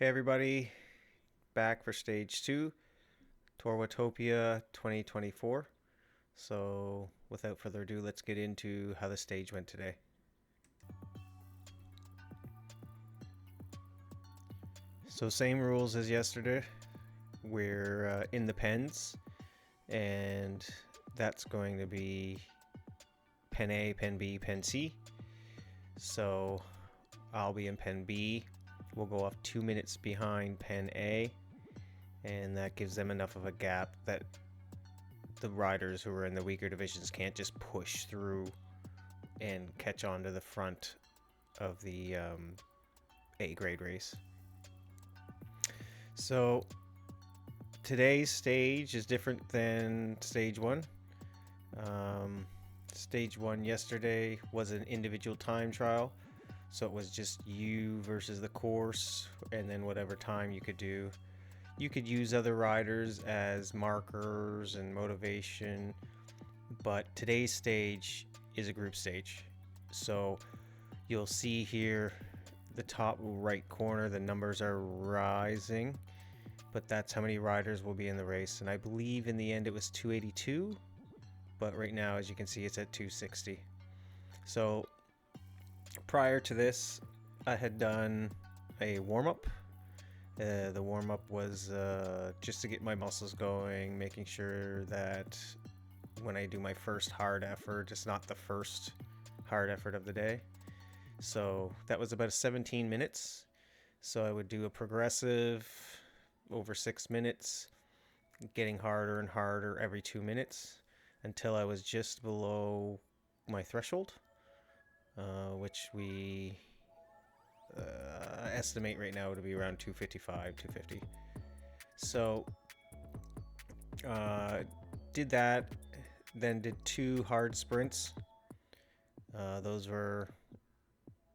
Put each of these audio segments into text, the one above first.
Hey everybody, back for stage 2, Tour Watopia 2024. So without further ado, let's get into how the stage went today. So same rules as yesterday. We're in the pens, and that's going to be pen A, pen B, pen C. So I'll be in pen B. We'll go off 2 minutes behind pen A, and that gives them enough of a gap that the riders who are in the weaker divisions can't just push through and catch on to the front of the A grade race. So today's stage is different than stage 1. Stage 1 yesterday was an individual time trial, so it was just you versus the course, and then whatever time you could do. You could use other riders as markers and motivation, but today's stage is a group stage. So you'll see here the top right corner, the numbers are rising, but that's how many riders will be in the race. And I believe in the end it was 282, but right now, as you can see, it's at 260. So prior to this, I had done a warm-up. The warm-up was just to get my muscles going, making sure that when I do my first hard effort, it's not the first hard effort of the day. So that was about 17 minutes. So I would do a progressive over 6 minutes, getting harder and harder every 2 minutes until I was just below my threshold, which we estimate right now to be around 255, 250. So did that, then did 2 hard sprints. Those were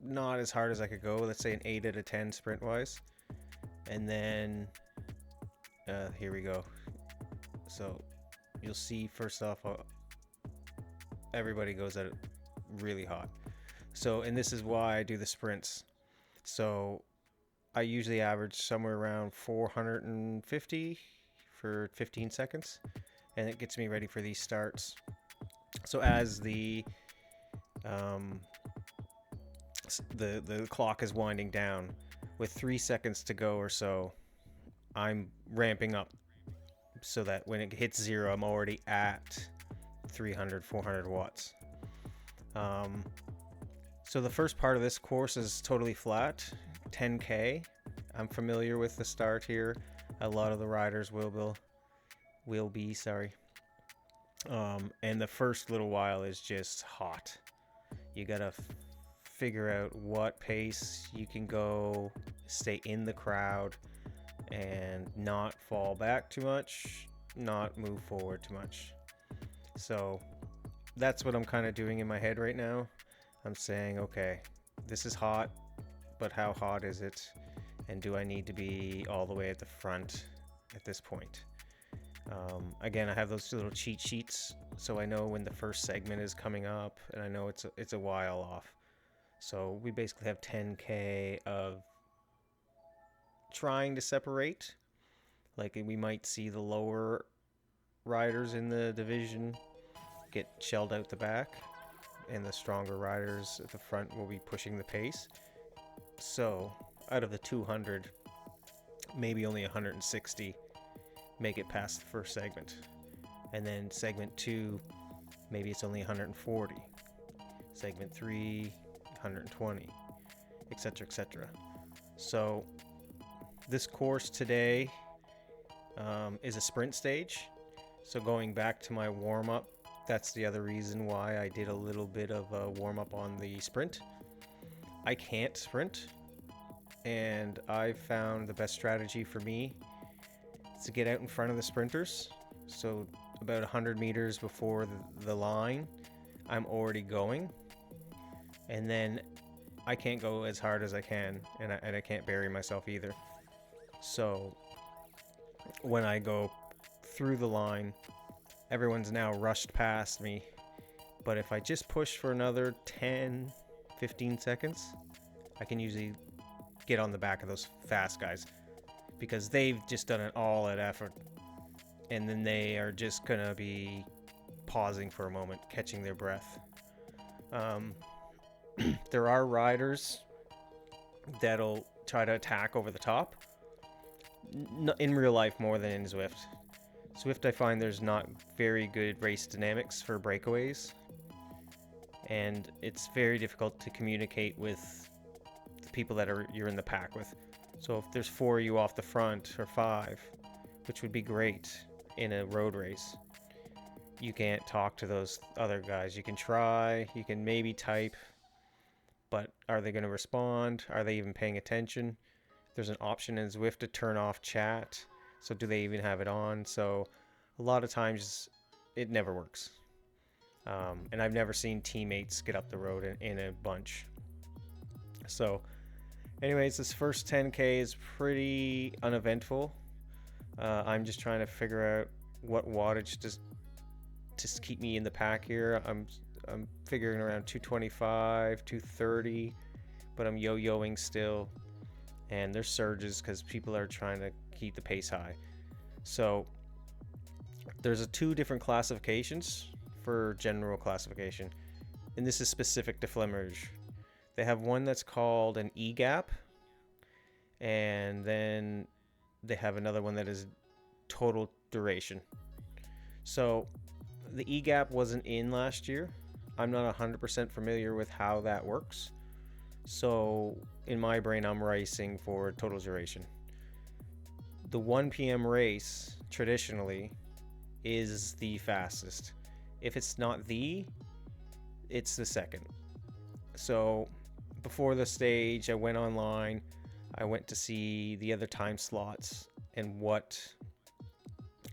not as hard as I could go, let's say an 8 out of 10 sprint wise. And then here we go. So you'll see first off, everybody goes at it really hot. So, and this is why I do the sprints. So I usually average somewhere around 450 for 15 seconds, and it gets me ready for these starts. So as the clock is winding down, with 3 seconds to go or so, I'm ramping up so that when it hits 0, I'm already at 300, 400 watts. So the first part of this course is totally flat, 10K. I'm familiar with the start here. A lot of the riders will be, sorry. And the first little while is just hot. You gotta figure out what pace you can go, stay in the crowd, and not fall back too much, not move forward too much. So that's what I'm kind of doing in my head right now. I'm saying, okay, this is hot, but how hot is it? And do I need to be all the way at the front at this point? Again, I have those little cheat sheets, so I know when the first segment is coming up, and I know it's a while off. So we basically have 10K of trying to separate. Like we might see the lower riders in the division get shelled out the back, and the stronger riders at the front will be pushing the pace. So out of the 200, maybe only 160 make it past the first segment. And then segment 2, maybe it's only 140. Segment 3, 120, etc., etc. So this course today is a sprint stage. So going back to my warm-up, that's the other reason why I did a little bit of a warm-up on the sprint. I can't sprint, and I found the best strategy for me is to get out in front of the sprinters. So about 100 meters before the line, I'm already going, and then I can't go as hard as I can, and I can't bury myself either. So when I go through the line, everyone's now rushed past me, but if I just push for another 10, 15 seconds, I can usually get on the back of those fast guys, because they've just done it all at effort, and then they are just gonna be pausing for a moment, catching their breath. There are riders that'll try to attack over the top, in real life more than in Zwift. Zwift, I find there's not very good race dynamics for breakaways, and it's very difficult to communicate with the people that you're in the pack with. So if there's 4 of you off the front, or 5, which would be great in a road race, you can't talk to those other guys. You can try, you can maybe type, but are they going to respond? Are they even paying attention? There's an option in Zwift to turn off chat, so do they even have it on? So a lot of times it never works. And I've never seen teammates get up the road in a bunch. So anyways, this first 10K is pretty uneventful. I'm just trying to figure out what wattage to keep me in the pack here. I'm figuring around 225, 230, but I'm yo-yoing still. And there's surges because people are trying to keep the pace high. So there's 2 different classifications for general classification, and this is specific to Flemish. They have one that's called an E-gap, and then they have another one that is total duration. So the E-gap wasn't in last year. I'm not 100% familiar with how that works. So in my brain, I'm racing for total duration. The 1 p.m. race traditionally is the fastest. If it's not it's the second. So before the stage, I went online. I went to see the other time slots and what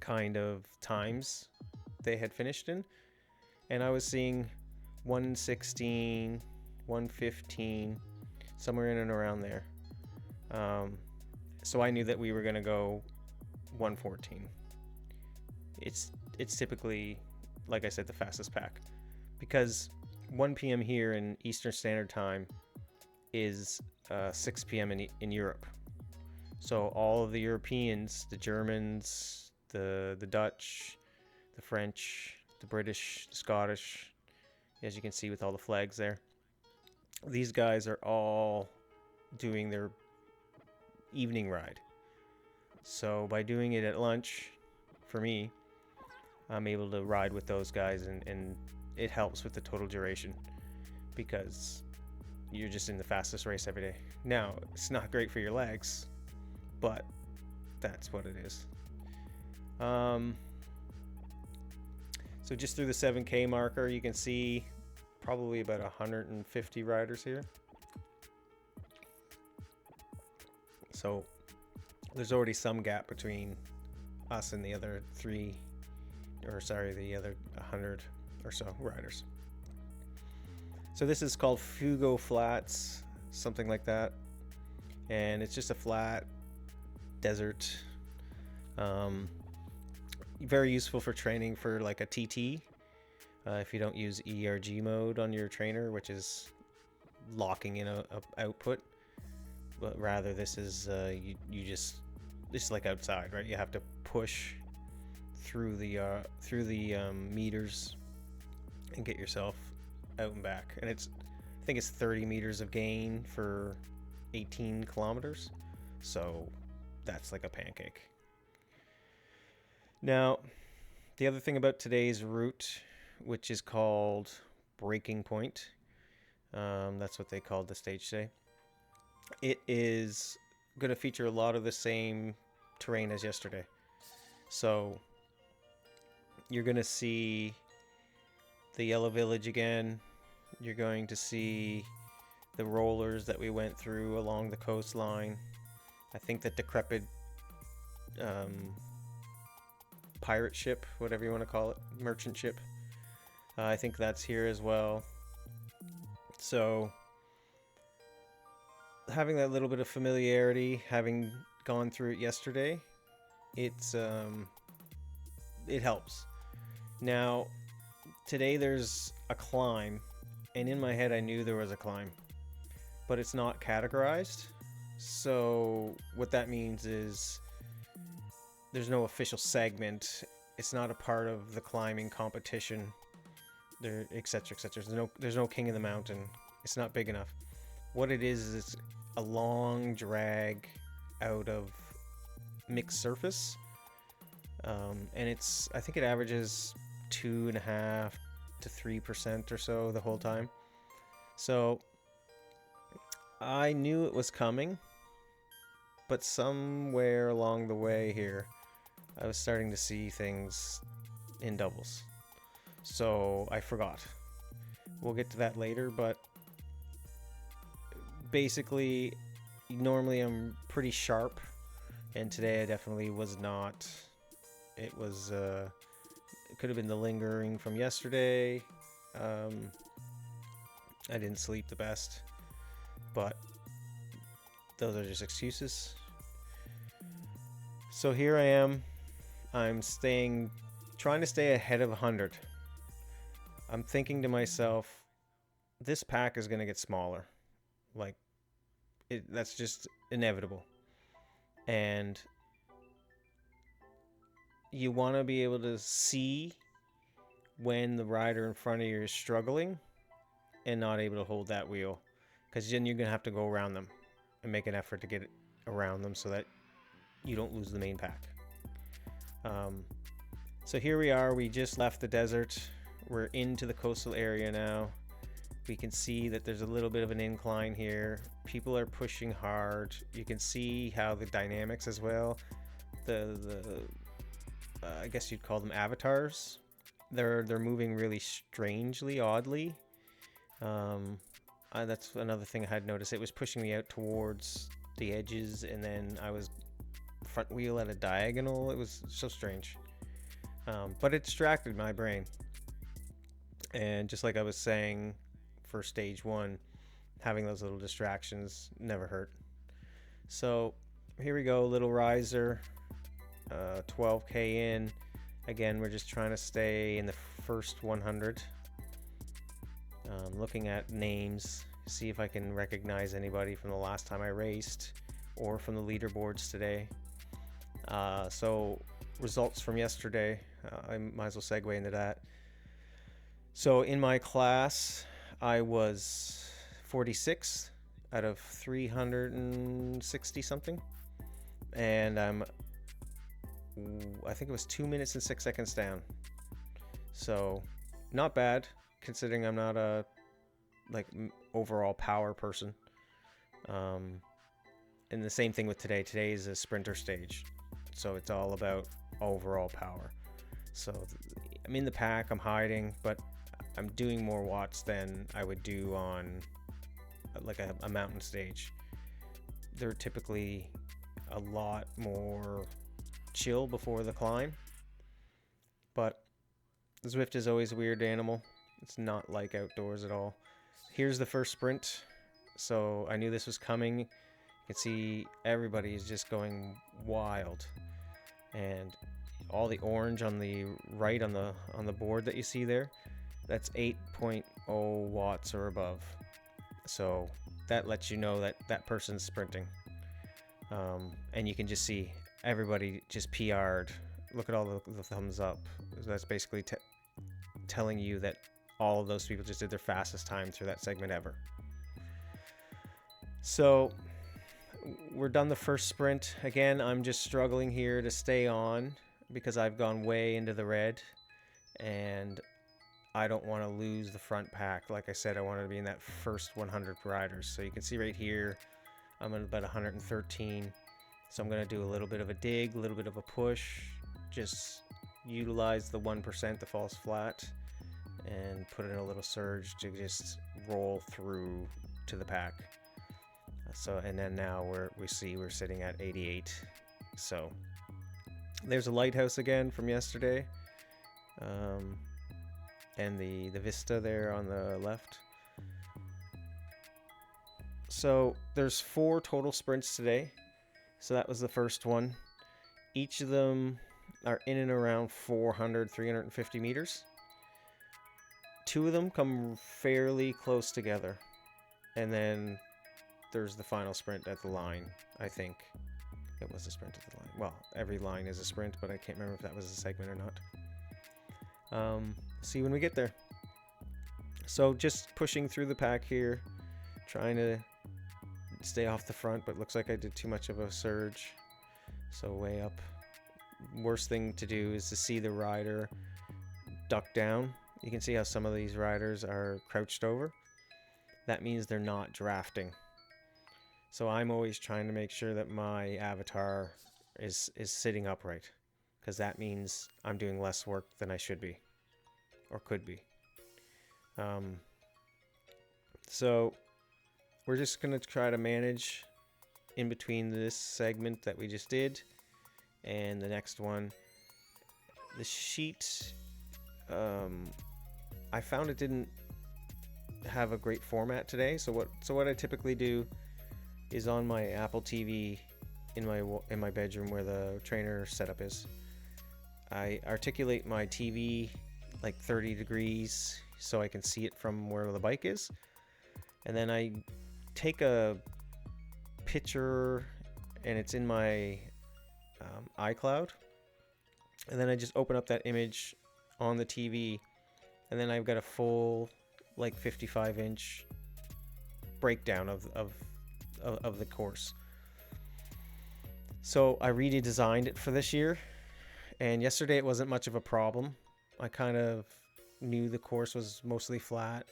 kind of times they had finished in. And I was seeing 116, 115, somewhere in and around there. So I knew that we were going to go 114. It's typically, like I said, the fastest pack, because 1 p.m. here in Eastern Standard Time is 6 p.m. in Europe. So all of the Europeans, the Germans, the Dutch, the French, the British, the Scottish, as you can see with all the flags there, these guys are all doing their evening ride. So by doing it at lunch, for me, I'm able to ride with those guys, and it helps with the total duration, because you're just in the fastest race every day. Now, it's not great for your legs, but that's what it is. So just through the 7K marker, you can see probably about 150 riders here. So there's already some gap between us and the other the other 100 or so riders. So this is called Fuego flats, something like that, and it's just a flat desert. Very useful for training for like a TT, if you don't use ERG mode on your trainer, which is locking in a output, but rather this is it's like outside, right? You have to push through the meters and get yourself out and back, and I think it's 30 meters of gain for 18 kilometers, so that's like a pancake. Now, the other thing about today's route, which is called Breaking Point, that's what they called the stage today, it is going to feature a lot of the same terrain as yesterday. So you're going to see the Yellow Village again. You're going to see the rollers that we went through along the coastline. I think the decrepit pirate ship, whatever you want to call it, merchant ship, I think that's here as well. So having that little bit of familiarity, having gone through it yesterday, it helps. Now today there's a climb, and in my head I knew there was a climb, but it's not categorized, So what that means is there's no official segment. It's not a part of the climbing competition. There, etc., etc. There's no king of the mountain. It's not big enough. What it is it's a long drag out of mixed surface, and I think it averages 2.5 to 3% or so the whole time. So I knew it was coming, but somewhere along the way here, I was starting to see things in doubles. So I forgot. We'll get to that later, but basically, normally I'm pretty sharp, and today I definitely was not. It was, it could have been the lingering from yesterday. I didn't sleep the best, but those are just excuses. So here I am. I'm trying to stay ahead of 100. I'm thinking to myself, this pack is going to get smaller. Like, that's just inevitable. And you want to be able to see when the rider in front of you is struggling and not able to hold that wheel, because then you're going to have to go around them and make an effort to get around them so that you don't lose the main pack. So here we are. We just left the desert. We're into the coastal area now. We can see that there's a little bit of an incline here. People are pushing hard. You can see how the dynamics as well. I guess you'd call them avatars. They're moving really strangely, oddly. That's another thing I had noticed. It was pushing me out towards the edges, and then I was front wheel at a diagonal. It was so strange. But it distracted my brain. And just like I was saying for stage 1, having those little distractions never hurt. So here we go, little riser, 12k in. Again, we're just trying to stay in the first 100. Looking at names, see if I can recognize anybody from the last time I raced or from the leaderboards today. So results from yesterday, I might as well segue into that. So in my class, I was 46 out of 360 something, and I think it was 2 minutes and 6 seconds down. So not bad, considering I'm not a overall power person. And the same thing with today. Today is a sprinter stage, so it's all about overall power. So I'm in the pack, I'm hiding, but I'm doing more watts than I would do on like a mountain stage. They're typically a lot more chill before the climb, but the Zwift is always a weird animal. It's not like outdoors at all. Here's the first sprint. So I knew this was coming. You can see everybody is just going wild, and all the orange on the right on the board that you see there, that's 8.0 watts or above. So that lets you know that that person's sprinting. And you can just see everybody just PR'd. Look at all the thumbs up. That's basically telling you that all of those people just did their fastest time through that segment ever. So we're done the first sprint. Again, I'm just struggling here to stay on because I've gone way into the red, and I don't want to lose the front pack. Like I said, I wanted to be in that first 100 riders. So you can see right here, I'm at about 113. So I'm going to do a little bit of a dig, a little bit of a push, just utilize the 1%, the false flat, and put in a little surge to just roll through to the pack. So, and then now we're sitting at 88. So there's a lighthouse again from yesterday. And the vista there on the left. So there's 4 total sprints today. So that was the first one. Each of them are in and around 350 meters. 2 of them come fairly close together. And then there's the final sprint at the line. I think it was a sprint at the line. Well, every line is a sprint, but I can't remember if that was a segment or not. See you when we get there. So just pushing through the pack here, trying to stay off the front, but looks like I did too much of a surge. So way up. Worst thing to do is to see the rider duck down. You can see how some of these riders are crouched over. That means they're not drafting. So I'm always trying to make sure that my avatar is sitting upright, because that means I'm doing less work than I should be or could be. So we're just going to try to manage in between this segment that we just did and the next one. The sheet, I found it didn't have a great format today. So what I typically do is on my Apple TV in my bedroom where the trainer setup is, I articulate my TV like 30 degrees so I can see it from where the bike is, and then I take a picture and it's in my iCloud, and then I just open up that image on the TV, and then I've got a full like 55-inch breakdown of the course. So I redesigned it for this year, and yesterday it wasn't much of a problem. I kind of knew the course was mostly flat,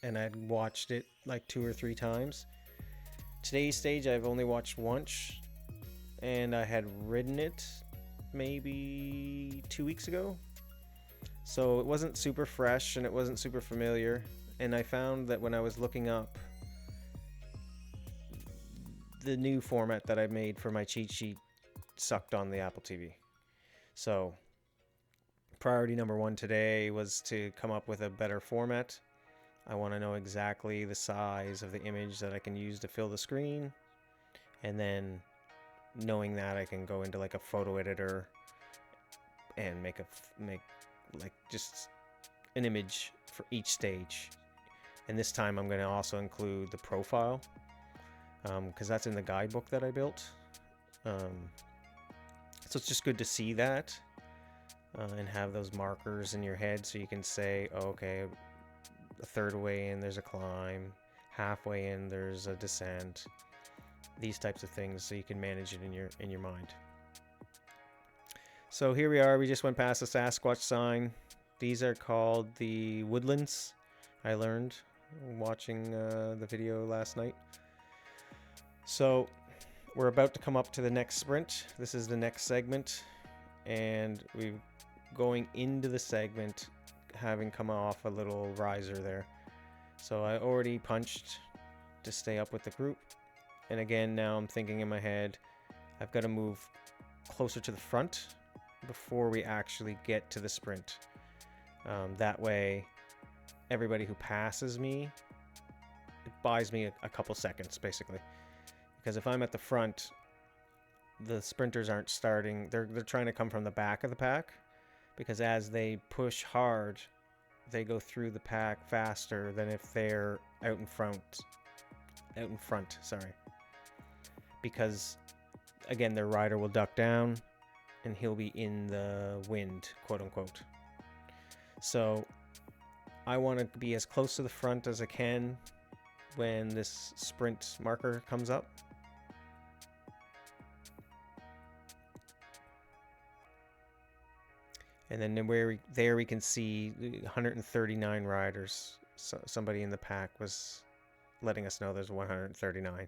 and I'd watched it like 2 or 3 times. Today's stage I've only watched once, and I had ridden it maybe 2 weeks ago. So it wasn't super fresh and it wasn't super familiar, and I found that when I was looking up the new format that I made for my cheat sheet sucked on the Apple TV. So priority number 1 today was to come up with a better format. I want to know exactly the size of the image that I can use to fill the screen, and then knowing that I can go into like a photo editor and make like just an image for each stage. And this time I'm going to also include the profile, because that's in the guidebook that I built. So it's just good to see that and have those markers in your head so you can say, oh, okay, a third way in there's a climb, halfway in there's a descent, these types of things, so you can manage it in your mind. So here we are, we just went past the Sasquatch sign. These are called the woodlands, I learned watching the video last night. So we're about to come up to the next sprint. This is the next segment, and we're going into the segment having come off a little riser there. So I already punched to stay up with the group, and again now I'm thinking in my head I've got to move closer to the front before we actually get to the sprint. That way everybody who passes me, it buys me a couple seconds basically, because if I'm at the front, the sprinters aren't starting, they're trying to come from the back of the pack, because as they push hard they go through the pack faster than if they're out in front, because again their rider will duck down and he'll be in the wind, quote unquote. So I want to be as close to the front as I can when this sprint marker comes up. And then there we can see 139 riders. So somebody in the pack was letting us know there's 139.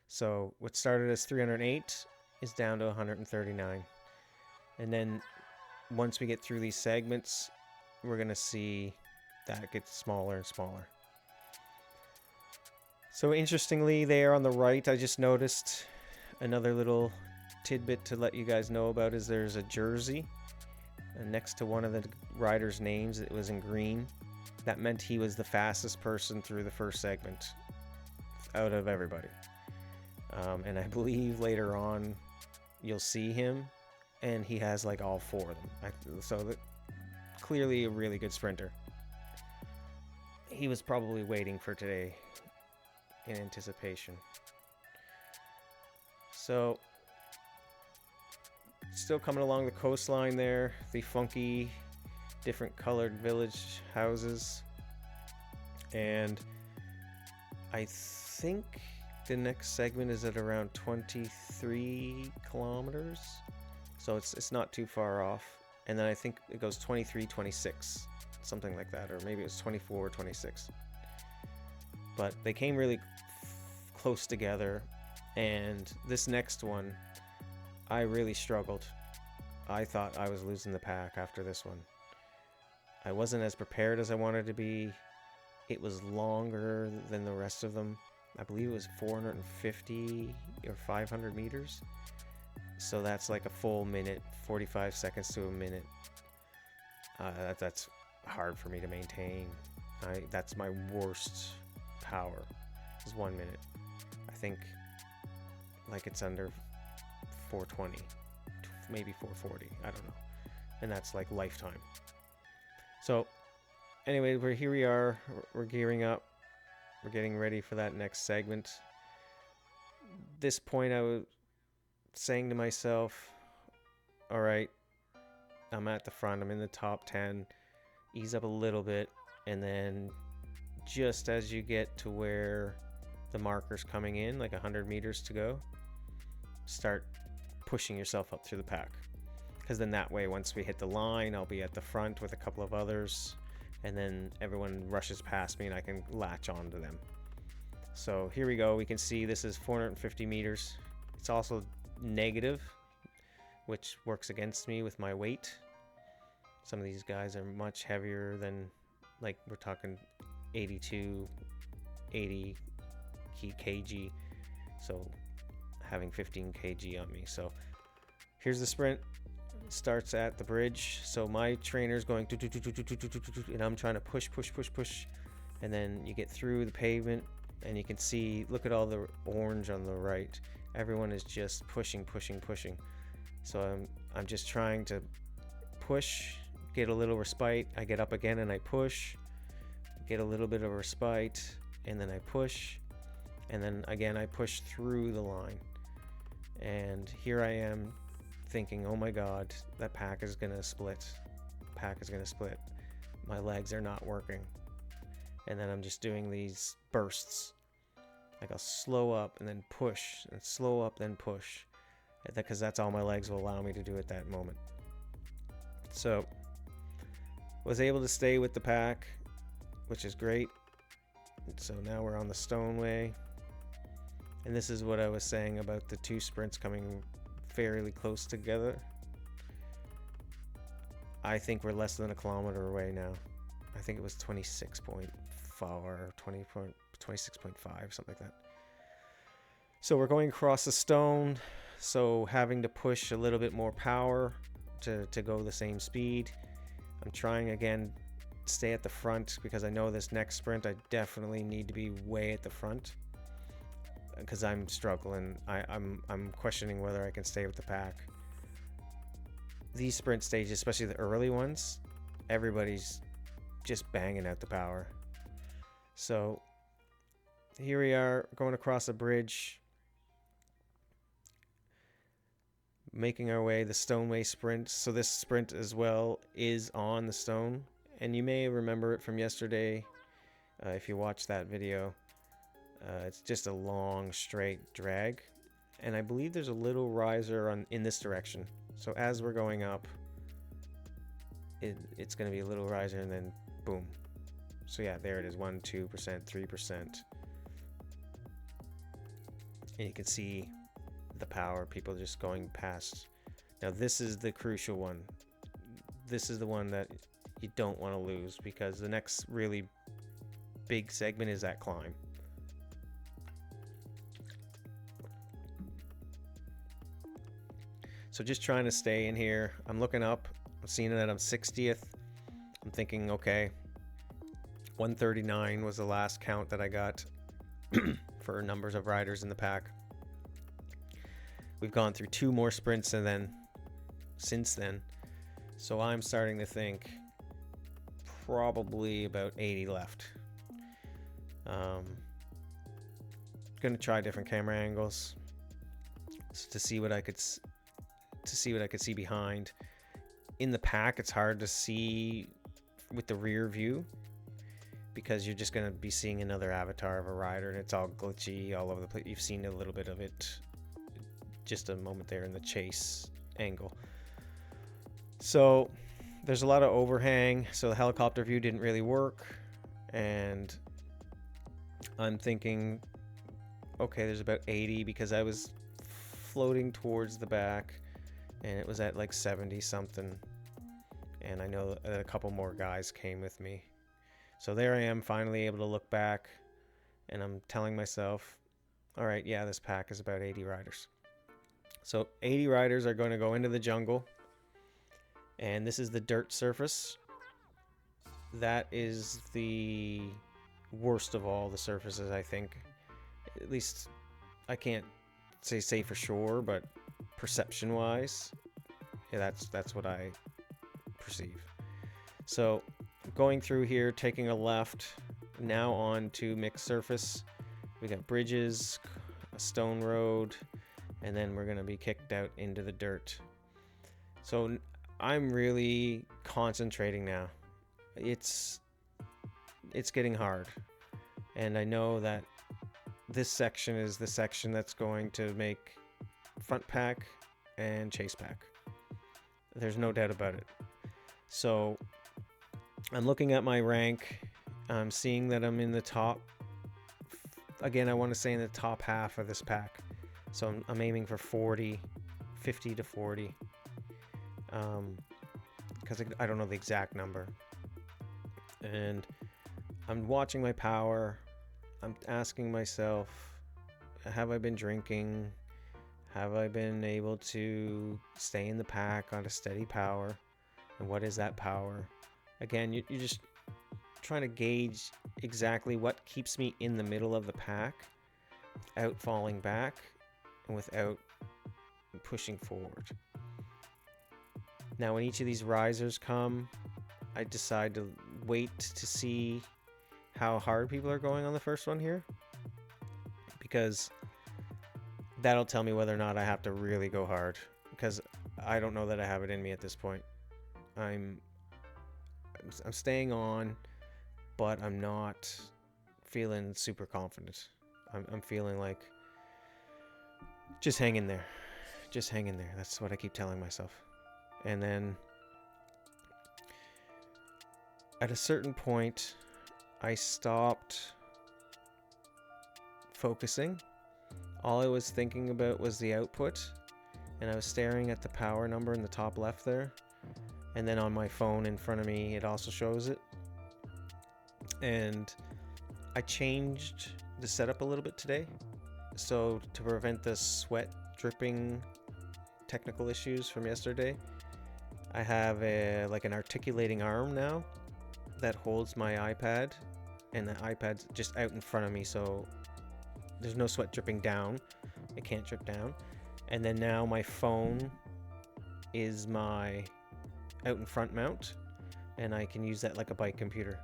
So what started as 308 is down to 139. And then once we get through these segments, we're going to see that it gets smaller and smaller. So interestingly, there on the right, I just noticed another little tidbit to let you guys know about is there's a jersey next to one of the riders' names. It was in green. That meant he was the fastest person through the first segment out of everybody. And I believe later on you'll see him, and he has like all 4 of them. So clearly a really good sprinter. He was probably waiting for today in anticipation. So, still coming along the coastline there, the funky, different colored village houses. And I think the next segment is at around 23 kilometers. So it's not too far off. And then I think it goes 23, 26, something like that. Or maybe it was 24 or 26. But they came really close together. And this next one, I really struggled. I thought I was losing the pack after this one. I wasn't as prepared as I wanted to be. It was longer than the rest of them. I believe it was 450 or 500 meters. So that's like a full minute, 45 seconds to a minute. That's hard for me to maintain. That's my worst power, is 1 minute. I think like it's under 420, maybe 440, I don't know. And that's like lifetime. So anyway, here we are, we're gearing up. We're getting ready for that next segment. This point I was saying to myself, all right, I'm at the front, I'm in the top 10, ease up a little bit, and then just as you get to where the marker's coming in, like 100 meters to go, start pushing yourself up through the pack. Because then that way, once we hit the line, I'll be at the front with a couple of others, and then everyone rushes past me and I can latch onto them. So here we go. We can see this is 450 meters. It's also negative, which works against me with my weight. Some of these guys are much heavier than, like, we're talking 82, 80 kg. So having 15 kg on me. So here's the sprint. Starts at the bridge. So my trainer's going and I'm trying to push, and then you get through the pavement and you can see, look at all the orange on the right. Everyone is just pushing. So I'm just trying to push, get a little respite. I get up again and I push, get a little bit of respite, and then I push, and then again I push through the line. And here I am thinking, oh my god, that pack is gonna split. My legs are not working. And then I'm just doing these bursts. Like I'll slow up and then push, and slow up then push, because that's all my legs will allow me to do at that moment. So was able to stay with the pack, which is great. So now we're on the Stoneway, and this is what I was saying about the two sprints coming fairly close together. I think we're less than a kilometer away now. I think it was 26.4, 26.5, something like that. So we're going across the stone, so having to push a little bit more power to go the same speed. I'm trying again to stay at the front, because I know this next sprint I definitely need to be way at the front, because I'm struggling. I'm questioning whether I can stay with the pack. These sprint stages, especially the early ones, everybody's just banging out the power. So here we are going across a bridge, making our way the Stoneway sprint. So this sprint as well is on the stone, and you may remember it from yesterday if you watched that video. It's just a long straight drag, and I believe there's a little riser in this direction. So as we're going up, it's going to be a little riser, and then boom. So yeah, there it is, 1%, 2%, 3%. And you can see the power, people just going past. Now this is the crucial one. This is the one that you don't want to lose, because the next really big segment is that climb. So just trying to stay in here. I'm looking up, I'm seeing that I'm 60th. I'm thinking, okay, 139 was the last count that I got for numbers of riders in the pack. We've gone through 2 more sprints and then since then. So I'm starting to think probably about 80 left. Gonna try different camera angles. to see what I could see behind. In the pack, it's hard to see with the rear view because you're just going to be seeing another avatar of a rider, and it's all glitchy all over the place. You've seen a little bit of it just a moment there in the chase angle. So there's a lot of overhang, so the helicopter view didn't really work, and I'm thinking, okay, there's about 80 because I was floating towards the back and it was at like 70 something, and I know that a couple more guys came with me. So there I am, finally able to look back, and I'm telling myself, all right, yeah, this pack is about 80 riders. So 80 riders are going to go into the jungle, and this is the dirt surface. That is the worst of all the surfaces, I think. At least I can't say for sure, but perception wise, yeah, that's what I perceive. So going through here, taking a left, now on to mixed surface. We got bridges, a stone road, and then we're gonna be kicked out into the dirt. So I'm really concentrating now. It's getting hard, and I know that this section is the section that's going to make front pack and chase pack. There's no doubt about it. So I'm looking at my rank. I'm seeing that I'm in the top. Again, I want to say in the top half of this pack. So I'm aiming for 40, 50 to 40. Because I don't know the exact number. And I'm watching my power. I'm asking myself, have I been drinking? Have I been able to stay in the pack on a steady power? And what is that power? Again, you're just trying to gauge exactly what keeps me in the middle of the pack without falling back and without pushing forward. Now, when each of these risers come, I decide to wait to see how hard people are going on the first one here, because that'll tell me whether or not I have to really go hard, because I don't know that I have it in me at this point. I'm staying on, but I'm not feeling super confident. I'm feeling like, just hang in there. Just hang in there. That's what I keep telling myself. And then at a certain point, I stopped focusing. All I was thinking about was the output, and I was staring at the power number in the top left there. And then on my phone in front of me, it also shows it. And I changed the setup a little bit today. So to prevent the sweat dripping technical issues from yesterday, I have like an articulating arm now that holds my iPad, and the iPad's just out in front of me, so there's no sweat dripping down. It can't drip down. And then now my phone is my out in front mount, and I can use that like a bike computer.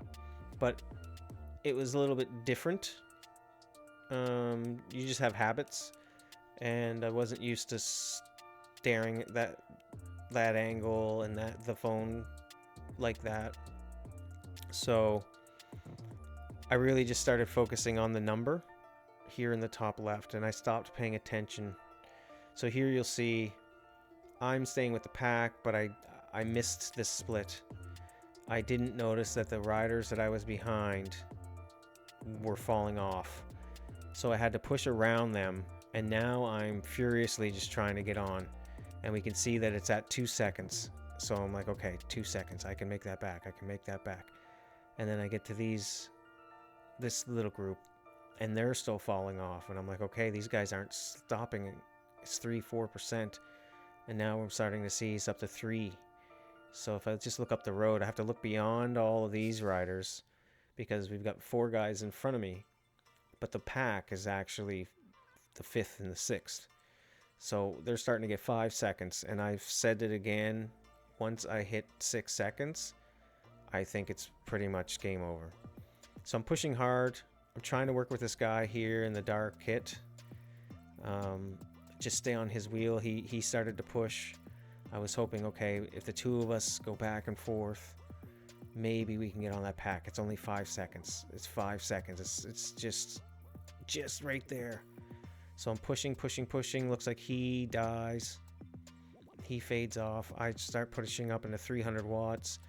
But it was a little bit different. You just have habits, and I wasn't used to staring at that angle and the phone like that. So I really just started focusing on the number here in the top left, and I stopped paying attention. So here you'll see I'm staying with the pack, but I missed this split. I didn't notice that the riders that I was behind were falling off. So I had to push around them, and now I'm furiously just trying to get on. And we can see that it's at 2 seconds. So I'm like, okay, 2 seconds. I can make that back. I can make that back. And then I get to this little group, and they're still falling off. And I'm like, okay, these guys aren't stopping. It's 3-4%. And now we're starting to see it's up to 3. So if I just look up the road, I have to look beyond all of these riders, because we've got 4 guys in front of me. But the pack is actually the 5th and the 6th. So they're starting to get 5 seconds. And I've said it again, once I hit 6 seconds, I think it's pretty much game over. So I'm pushing hard. I'm trying to work with this guy here in the dark kit. just stay on his wheel. He started to push. I was hoping, okay, if the two of us go back and forth, maybe we can get on that pack. It's only 5 seconds. It's 5 seconds. It's just right there. So I'm pushing. Looks like he dies. He fades off. I start pushing up into 300 watts.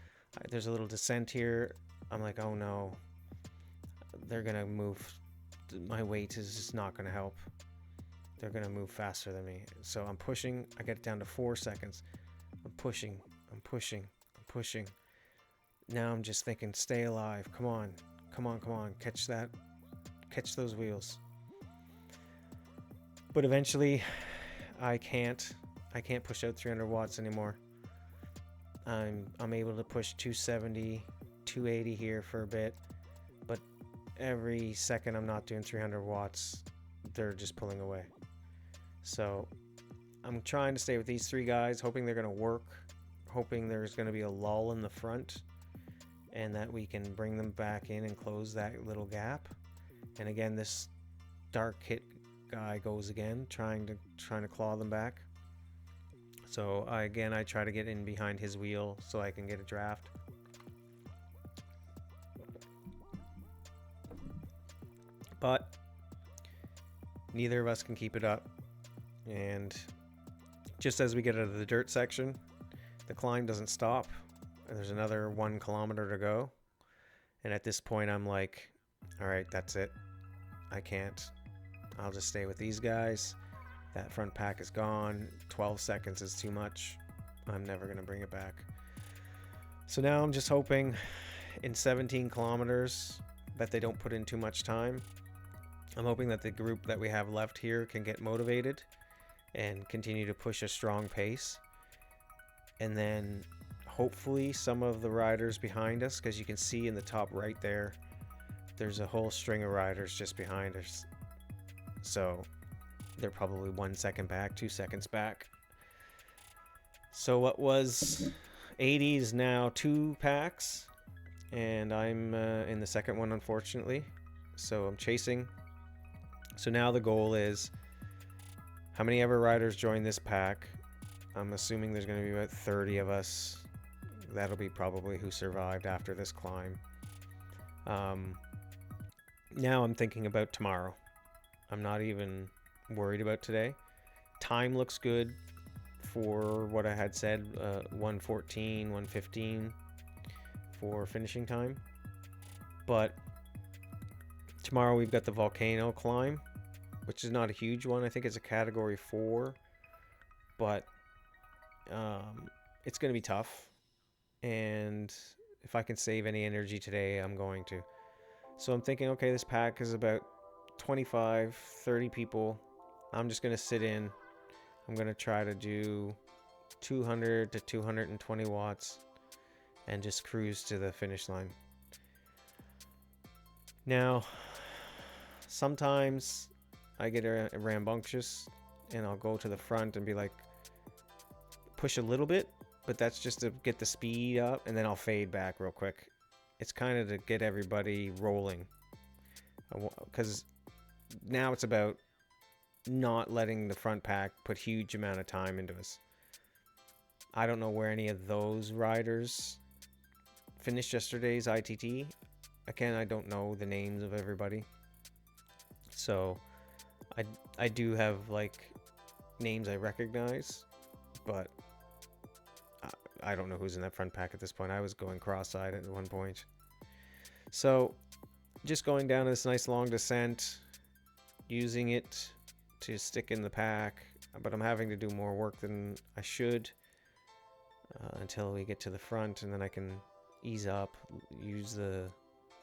There's a little descent here. I'm like, oh no. They're going to move. My weight is just not going to help. They're going to move faster than me. So I'm pushing. I get it down to 4 seconds. I'm pushing. Now I'm just thinking, stay alive. Come on. Catch that. Catch those wheels. But eventually, I can't push out 300 watts anymore. I'm able to push 270, 280 here for a bit. But every second I'm not doing 300 watts, they're just pulling away. So I'm trying to stay with these three guys, hoping they're going to work, hoping there's going to be a lull in the front, and that we can bring them back in and close that little gap. And again, this dark hit guy goes again, trying to claw them back. So I try to get in behind his wheel so I can get a draft. But neither of us can keep it up. And just as we get out of the dirt section, the climb doesn't stop. And there's another 1 kilometer to go. And at this point, I'm like, all right, that's it. I can't. I'll just stay with these guys. That front pack is gone. 12 seconds is too much. I'm never going to bring it back. So now I'm just hoping in 17 kilometers that they don't put in too much time. I'm hoping that the group that we have left here can get motivated and continue to push a strong pace. And then hopefully some of the riders behind us, because you can see in the top right there's a whole string of riders just behind us. So they're probably 1 second back, 2 seconds back. So what was 80 is now 2 packs, and I'm in the second one, unfortunately. So I'm chasing. So now the goal is, how many ever riders join this pack? I'm assuming there's going to be about 30 of us. That'll be probably who survived after this climb. Now I'm thinking about tomorrow. I'm not even worried about today. Time looks good for what I had said, 1:14, 1:15 for finishing time. But tomorrow we've got the volcano climb, which is not a huge one. I think it's a category 4, but it's going to be tough. And if I can save any energy today, I'm going to. So I'm thinking, okay, this pack is about 25, 30 people. I'm just going to sit in. I'm going to try to do 200 to 220 watts and just cruise to the finish line. Now, sometimes I get rambunctious and I'll go to the front and be like, push a little bit, but that's just to get the speed up, and then I'll fade back real quick. It's kind of to get everybody rolling, because now it's about not letting the front pack put huge amount of time into us. I don't know where any of those riders finished yesterday's ITT. Again, I don't know the names of everybody. So I do have like names I recognize, but I don't know who's in that front pack at this point. I was going cross-eyed at one point. So just going down this nice long descent, using it to stick in the pack, but I'm having to do more work than I should until we get to the front, and then I can ease up, use the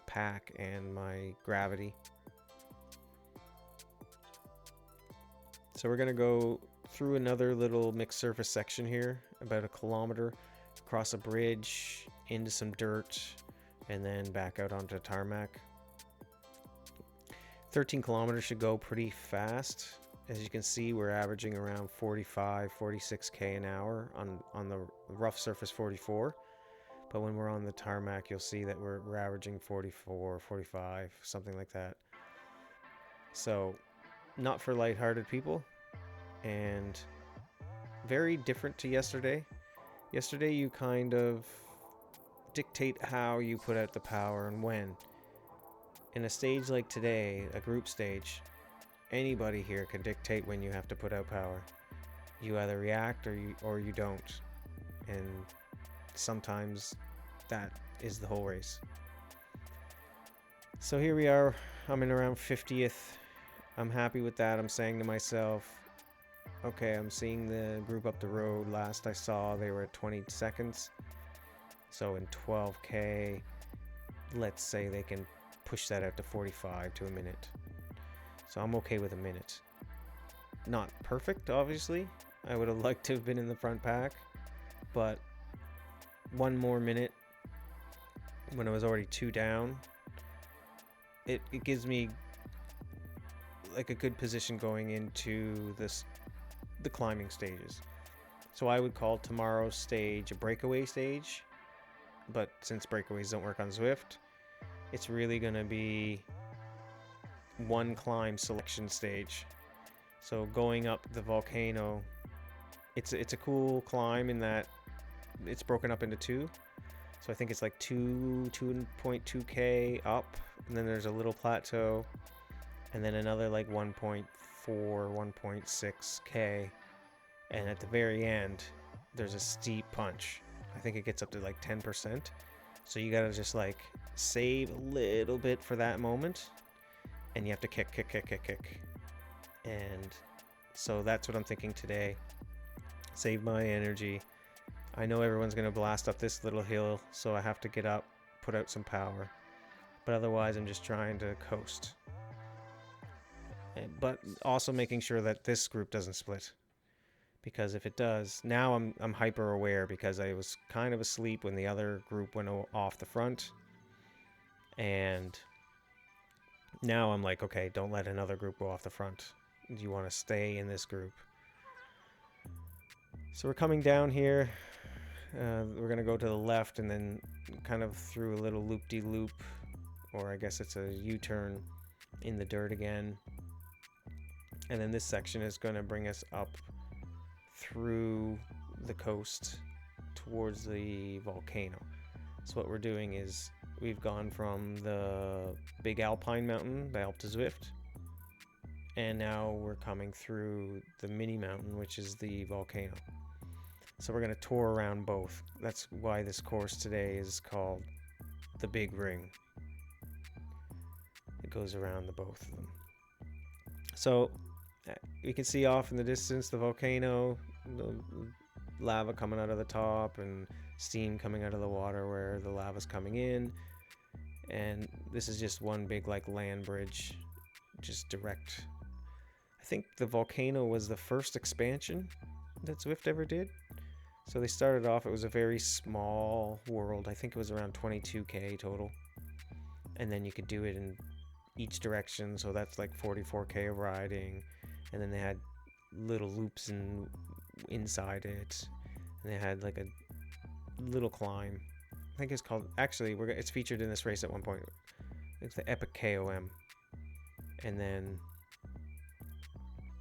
pack and my gravity. So we're gonna go through another little mixed surface section here, about 1 kilometer, across a bridge, into some dirt, and then back out onto tarmac. 13 kilometers should go pretty fast. As you can see, we're averaging around 45, 46k an hour on the rough surface 44. But when we're on the tarmac, you'll see that we're averaging 44, 45, something like that. So, not for lighthearted people. and very different to yesterday. Yesterday you kind of dictate how you put out the power and when. In a stage like today, a group stage, anybody here can dictate when you have to put out power. You either react or you don't. And sometimes that is the whole race. So here we are. I'm in around 50th. I'm happy with that. I'm saying to myself, okay, I'm seeing the group up the road. Last I saw, they were at 20 seconds. So in 12K, let's say they can push that out to 45 to a minute. So I'm okay with a minute. Not perfect, obviously. I would have liked to have been in the front pack, but one more minute when I was already 2 down, it gives me like a good position going into the climbing stages. So I would call tomorrow's stage a breakaway stage, but since breakaways don't work on Zwift, it's really going to be one climb selection stage. So going up the volcano, it's a cool climb in that it's broken up into 2. So I think it's like 2.2k up, and then there's a little plateau, and then another like 1.4, 1.6k, and at the very end there's a steep punch. I think it gets up to like 10%. So you gotta just like save a little bit for that moment, and you have to kick. And so that's what I'm thinking today. Save my energy. I know everyone's gonna blast up this little hill, so I have to get up, put out some power. But otherwise I'm just trying to coast. But also making sure that this group doesn't split. Because if it does, now I'm hyper aware because I was kind of asleep when the other group went off the front. And now I'm like, okay, don't let another group go off the front. You want to stay in this group. So we're coming down here. We're going to go to the left and then kind of through a little loop-de-loop, or I guess it's a U-turn in the dirt again. And then this section is going to bring us up through the coast towards the volcano. So what we're doing is we've gone from the big alpine mountain, the Alpe d'Huez, and now we're coming through the mini mountain, which is the volcano. So we're going to tour around both. That's why this course today is called the Big Ring. It goes around the both of them. So you can see off in the distance the volcano, the lava coming out of the top and steam coming out of the water where the lava's coming in. And this is just one big like land bridge, just direct. I think the volcano was the first expansion that Zwift ever did. So they started off, it was a very small world. I think it was around 22k total. And then you could do it in each direction, so that's like 44k of riding. And then they had little loops inside it. And they had like a little climb. I think it's called, actually, it's featured in this race at one point. It's the Epic KOM. And then,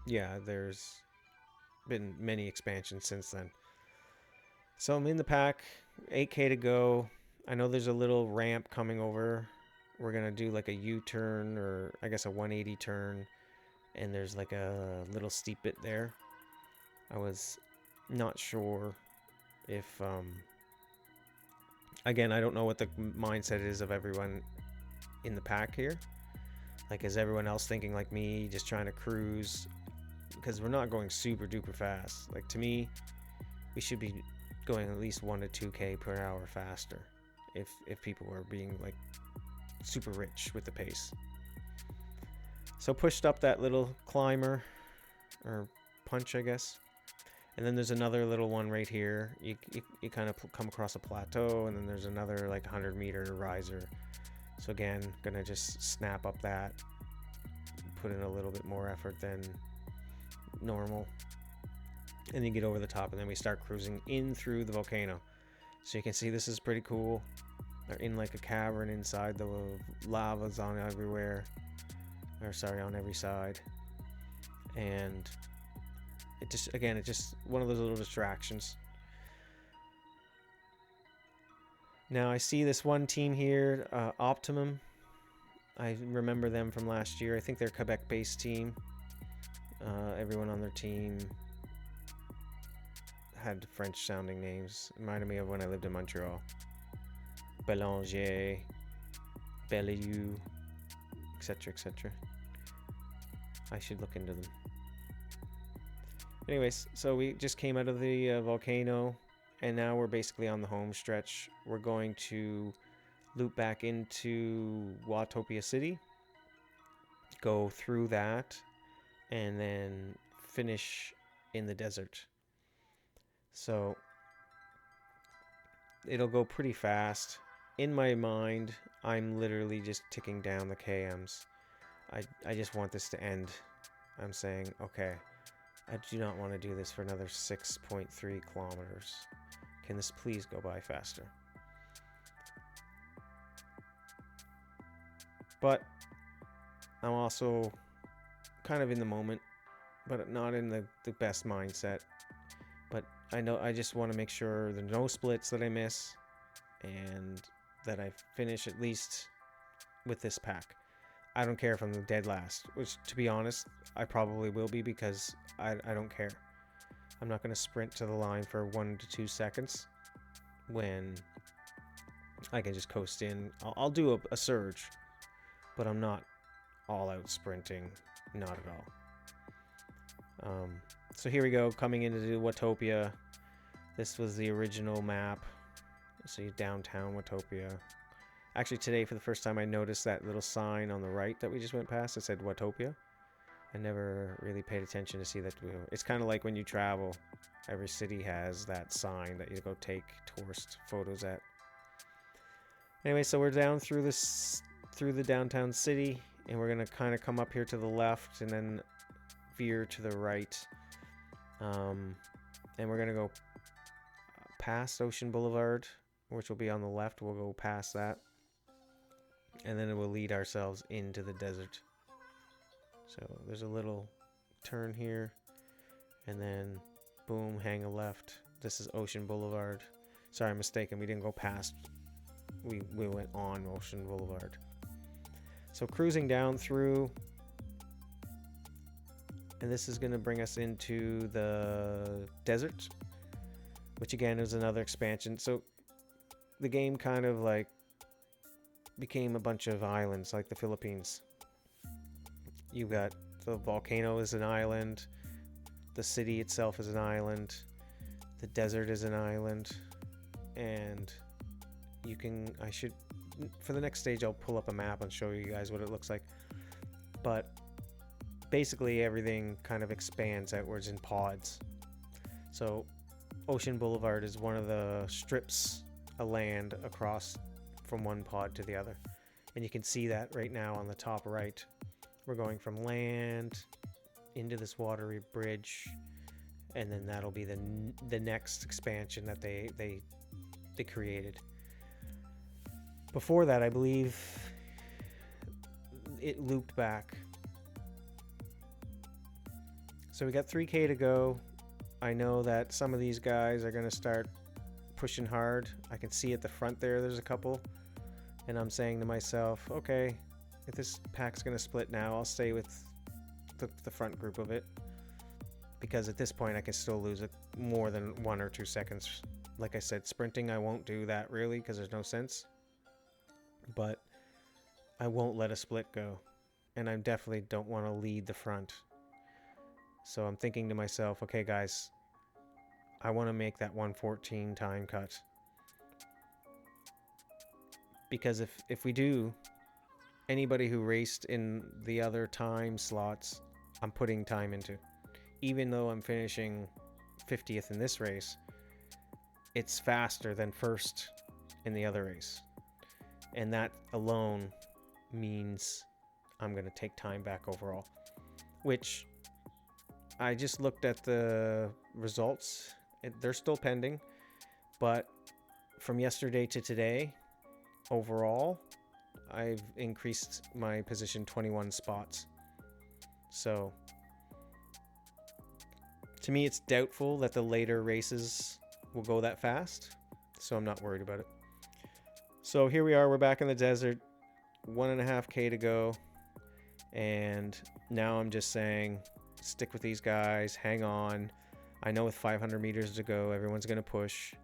yeah, there's been many expansions since then. So I'm in the pack, 8k to go. I know there's a little ramp coming over. We're going to do like a U-turn, or I guess a 180 turn. And there's like a little steep bit there. I was not sure if, again, I don't know what the mindset is of everyone in the pack here. Like, is everyone else thinking like me, just trying to cruise? Because we're not going super duper fast. Like, to me, we should be going at least 1 to 2k per hour faster if people were being like super rich with the pace. So pushed up that little climber or punch, I guess. And then there's another little one right here. You kind of come across a plateau, and then there's another like 100-meter riser. So again, gonna just snap up that, put in a little bit more effort than normal, and then get over the top, and then we start cruising in through the volcano. So you can see this is pretty cool. They're in like a cavern inside, the lava's on everywhere, or sorry, on every side. And it just, again, it's just one of those little distractions. Now I see this one team here, Optimum. I remember them from last year. I think they're a Quebec-based team. Everyone on their team had French-sounding names. Reminded me of when I lived in Montreal. Belanger, Bellieu, etc., etc. I should look into them. Anyways, so we just came out of the volcano, and now we're basically on the home stretch. We're going to loop back into Watopia City, go through that, and then finish in the desert. So it'll go pretty fast. In my mind, I'm literally just ticking down the KMs. I just want this to end. I'm saying, okay, I do not want to do this for another 6.3 kilometers. Can this please go by faster? But I'm also kind of in the moment, but not in the best mindset. But I know I just want to make sure there are no splits that I miss, and that I finish at least with this pack. I don't care if I'm the dead last, which, to be honest, I probably will be, because I don't care. I'm not going to sprint to the line for 1 to 2 seconds when I can just coast in. I'll do a surge, but I'm not all out sprinting, not at all. So here we go, coming into Watopia. This was the original map. See downtown Watopia. Actually, today for the first time I noticed that little sign on the right that we just went past. It said Watopia. I never really paid attention to see that. It's kind of like when you travel, every city has that sign that you go take tourist photos at. Anyway, so we're down through the downtown city, and we're gonna kind of come up here to the left and then veer to the right, and we're gonna go past Ocean Boulevard, which will be on the left. We'll go past that, and then it will lead ourselves into the desert. So there's a little turn here, and then boom, hang a left. This is Ocean Boulevard. Sorry, I'm mistaken. We didn't go past. We went on Ocean Boulevard. So cruising down through, and this is going to bring us into the desert, which again is another expansion. So the game kind of like became a bunch of islands, like the Philippines. You got the volcano is an island, the city itself is an island, the desert is an island, and you can, for the next stage I'll pull up a map and show you guys what it looks like. But basically everything kind of expands outwards in pods. So Ocean Boulevard is one of the strips of land across from one pod to the other, and you can see that right now on the top right. We're going from land into this watery bridge, and then that'll be the next expansion that they created. Before that, I believe it looped back. So we got 3K to go. I know that some of these guys are going to start pushing hard. I can see at the front there's a couple. And I'm saying to myself, okay, if this pack's going to split now, I'll stay with the front group of it. Because at this point, I can still lose it more than 1 or 2 seconds. Like I said, sprinting, I won't do that really, because there's no sense. But I won't let a split go. And I definitely don't want to lead the front. So I'm thinking to myself, okay guys, I want to make that 1:14 time cut. Because if we do, anybody who raced in the other time slots, I'm putting time into. Even though I'm finishing 50th in this race, it's faster than first in the other race. And that alone means I'm going to take time back overall. Which, I just looked at the results. They're still pending. But from yesterday to today, overall, I've increased my position 21 spots. So To me, it's doubtful that the later races will go that fast, so I'm not worried about it. So here we are, we're back in the desert, 1.5K to go, and now I'm just saying, stick with these guys, hang on. I know with 500 meters to go, everyone's going to push.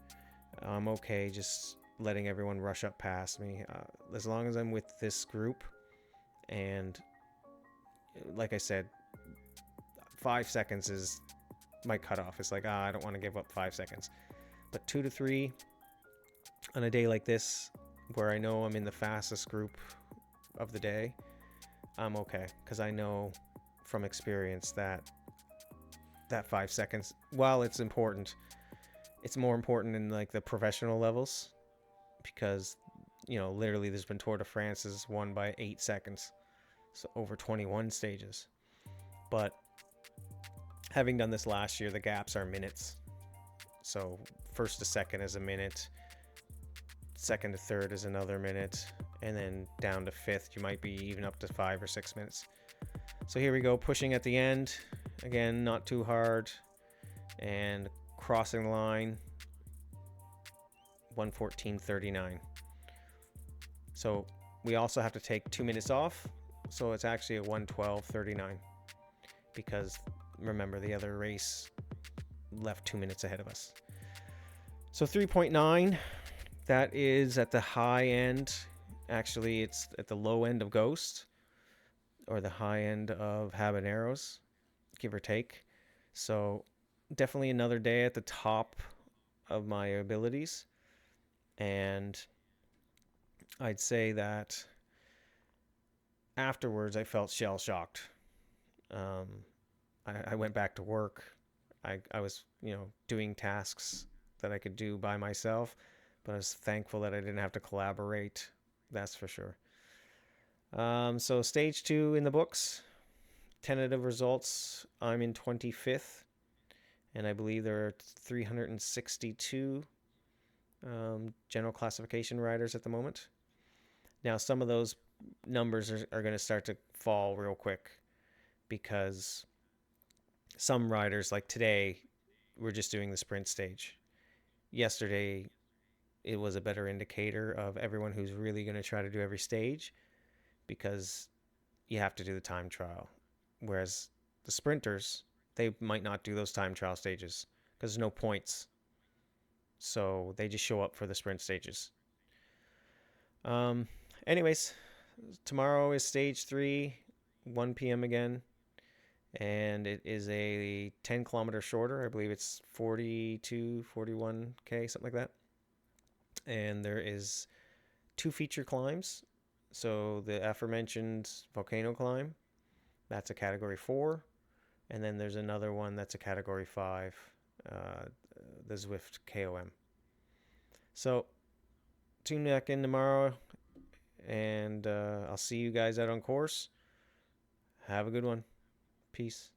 I'm okay just letting everyone rush up past me. As long as I'm with this group, and like I said, 5 seconds is my cutoff. It's like, I don't want to give up 5 seconds. But 2 to 3 on a day like this, where I know I'm in the fastest group of the day, I'm okay. Because I know from experience that 5 seconds, while it's important, it's more important in like the professional levels, because literally there's been Tour de France's won by 8 seconds, so over 21 stages. But having done this last year, the gaps are minutes. So first to second is a minute, second to third is another minute, and then down to fifth you might be even up to 5 or 6 minutes. So here we go, pushing at the end again, not too hard, and crossing the line, 1:14:39. So we also have to take 2 minutes off, so it's actually a 1:12:39, because remember the other race left 2 minutes ahead of us. So 3.9, that is at the high end. Actually, it's at the low end of Ghost, or the high end of Habaneros, give or take. So definitely another day at the top of my abilities. And I'd say that afterwards I felt shell shocked. I went back to work. I was, doing tasks that I could do by myself, but I was thankful that I didn't have to collaborate. That's for sure. So stage 2 in the books. Tentative results, I'm in 25th, and I believe there are 362 general classification riders at the moment. Now, some of those numbers are going to start to fall real quick, because some riders, like today, we're just doing the sprint stage. Yesterday, it was a better indicator of everyone who's really going to try to do every stage, because you have to do the time trial. Whereas the sprinters, they might not do those time trial stages because there's no points. So they just show up for the sprint stages. Anyways, tomorrow is stage 3, 1 p.m. again. And it is a 10 kilometer shorter. I believe it's 42, 41K, something like that. And there is 2 feature climbs. So the aforementioned volcano climb, that's a category 4. And then there's another one that's a category 5, the Zwift KOM. So tune back in tomorrow, and I'll see you guys out on course. Have a good one. Peace.